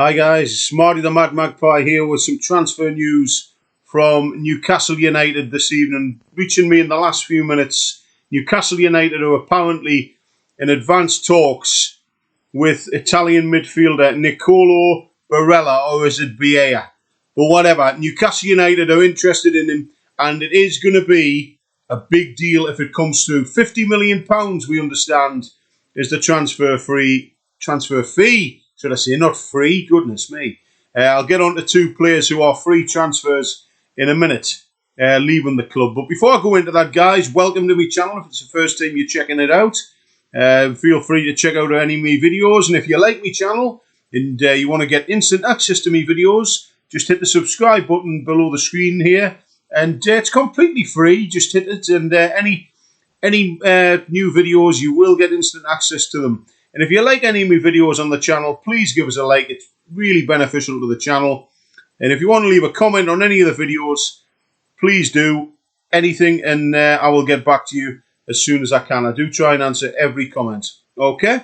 Hi guys, Marty the Mad Magpie here with some transfer news from Newcastle United this evening. Reaching me in the last few minutes, Newcastle United are apparently in advanced talks with Italian midfielder Nicolo Barella, or is it Biella? But whatever, Newcastle United are interested in him, and it is going to be a big deal if it comes through. £50 million, we understand, is the transfer fee. Should I say, not free? Goodness me. I'll get on to two players who are free transfers in a minute, leaving the club. But before I go into that, guys, welcome to my channel. If it's the first time you're checking it out, feel free to check out any of my videos. And if you like my channel and you want to get instant access to my videos, just hit the subscribe button below the screen here. And it's completely free. Just hit it, and any new videos, you will get instant access to them. And if you like any of my videos on the channel, please give us a like. It's really beneficial to the channel. And if you want to leave a comment on any of the videos, please do anything, and I will get back to you as soon as I can. I do try and answer every comment. Okay?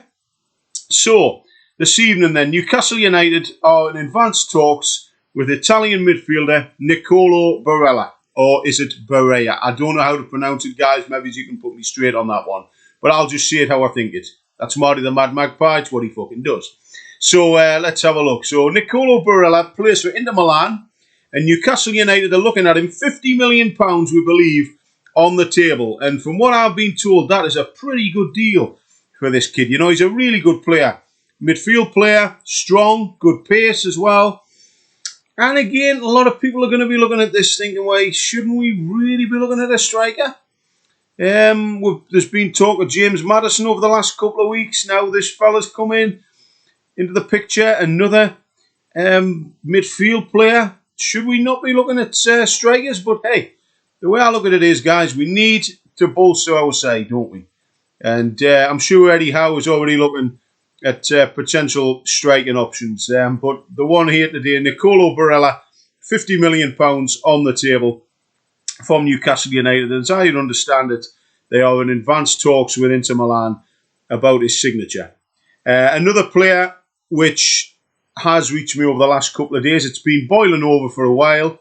So, this evening then, Newcastle United are in advanced talks with Italian midfielder Nicolo Barella. Or is it Barella? I don't know how to pronounce it, guys. Maybe you can put me straight on that one. But I'll just say it how I think it. That's Marty the Mad Magpie. It's what he fucking does. So let's have a look. So Nicolo Barella plays for Inter Milan, and Newcastle United are looking at him. £50 million, we believe, on the table. And from what I've been told, that is a pretty good deal for this kid. You know, he's a really good player. Midfield player, strong, good pace as well. And again, a lot of people are going to be looking at this thinking, well, shouldn't we really be looking at a striker? There's been talk of James Maddison over the last couple of weeks. Now this fella's come into the picture, another midfield player. Should we not be looking at strikers? But hey, the way I look at it is, guys, we need to bolster our side, don't we? And I'm sure Eddie Howe is already looking at potential striking options. But the one here today, Nicolo Barella, £50 million on the table from Newcastle United. And as I understand it, they are in advanced talks with Inter Milan about his signature. Another player which has reached me over the last couple of days, it's been boiling over for a while,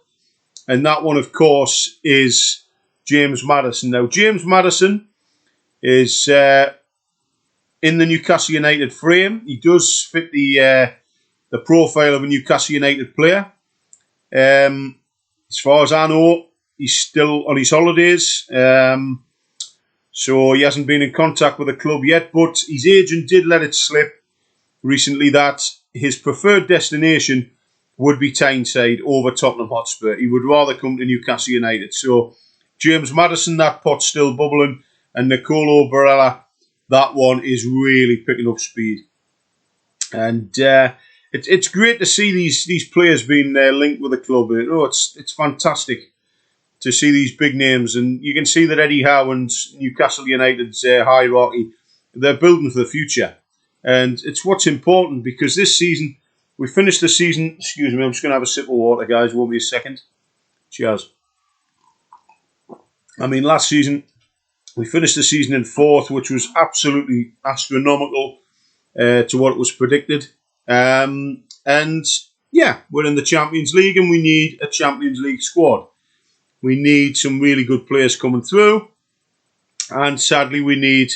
and that one, of course, is James Maddison. Now, James Maddison is in the Newcastle United frame. He does fit the profile of a Newcastle United player. As far as I know, he's still on his holidays, so he hasn't been in contact with the club yet, but his agent did let it slip recently that his preferred destination would be Tyneside over Tottenham Hotspur. He would rather come to Newcastle United. So James Maddison, that pot's still bubbling, and Nicolo Barella, that one is really picking up speed. And it's great to see these players being linked with the club. You know, it's fantastic to see these big names, and you can see that Eddie Howe and Newcastle United's hierarchy, they're building for the future. And it's what's important, because this season, we finished the season, excuse me, I'm just going to have a sip of water, guys, won't be a second. Cheers. I mean, last season, we finished the season in 4th, which was absolutely astronomical to what was predicted. And yeah, we're in the Champions League, and we need a Champions League squad. We need some really good players coming through, and sadly we need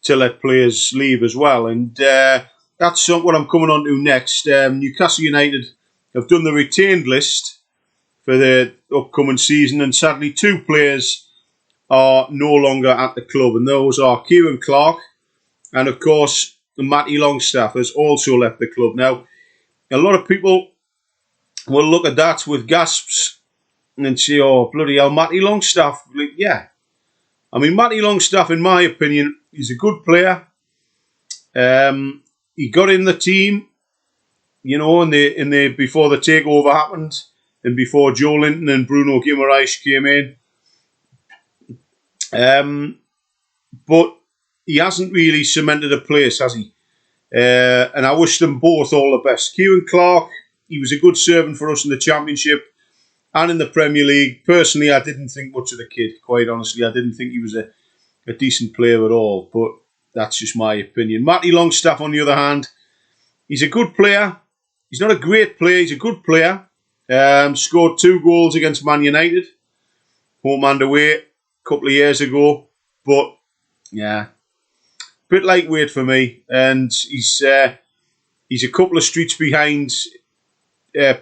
to let players leave as well. And that's what I'm coming on to next. Newcastle United have done the retained list for the upcoming season, and sadly 2 players are no longer at the club, and those are Kieran Clark, and of course Matty Longstaff has also left the club. Now, a lot of people will look at that with gasps and say, oh, bloody hell, Matty Longstaff. Yeah. I mean, Matty Longstaff, in my opinion, he's a good player. He got in the team, you know, before the takeover happened, and before Joe Linton and Bruno Guimaraes came in. But he hasn't really cemented a place, has he? And I wish them both all the best. Kieran Clark, he was a good servant for us in the Championship and in the Premier League. Personally, I didn't think much of the kid, quite honestly. I didn't think he was a decent player at all, but that's just my opinion. Matty Longstaff, on the other hand, he's a good player. He's not a great player. He's a good player. Scored 2 goals against Man United, home and away, a couple of years ago. But yeah, bit lightweight for me, and he's a couple of streets behind,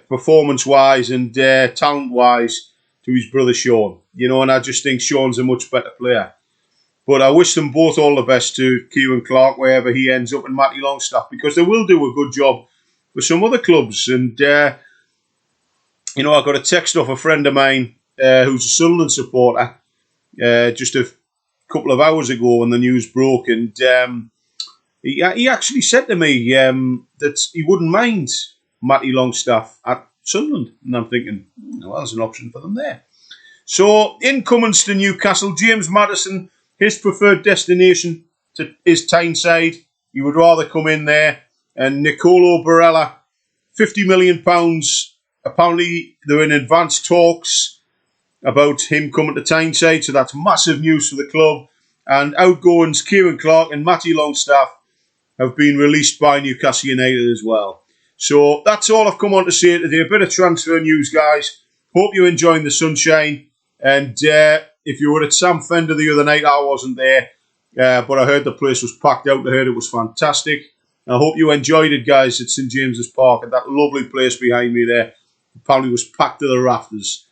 performance-wise and talent-wise, to his brother Sean. You know, and I just think Sean's a much better player. But I wish them both all the best, to Kieran Clark, wherever he ends up, and Matty Longstaff, because they will do a good job for some other clubs. And, you know, I got a text off a friend of mine who's a Sunderland supporter just a couple of hours ago when the news broke. And he actually said to me that he wouldn't mind Matty Longstaff at Sunderland. And I'm thinking, well, there's an option for them there. So, incomings to Newcastle, James Maddison, his preferred destination is Tyneside. He would rather come in there. And Nicolo Barella, £50 million. Apparently, they're in advanced talks about him coming to Tyneside. So that's massive news for the club. And outgoings, Kieran Clark and Matty Longstaff, have been released by Newcastle United as well. So that's all I've come on to say today. A bit of transfer news, guys. Hope you're enjoying the sunshine. And if you were at Sam Fender the other night, I wasn't there. But I heard the place was packed out. I heard it was fantastic. I hope you enjoyed it, guys, at St James's Park. And that lovely place behind me there apparently was packed to the rafters.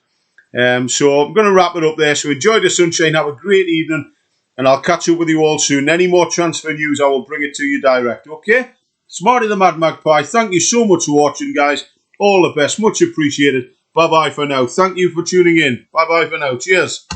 So I'm going to wrap it up there. So enjoy the sunshine. Have a great evening. And I'll catch up with you all soon. Any more transfer news, I will bring it to you direct. Okay? Smarty the Mad Magpie, thank you so much for watching, guys. All the best. Much appreciated. Bye-bye for now. Thank you for tuning in. Bye-bye for now. Cheers.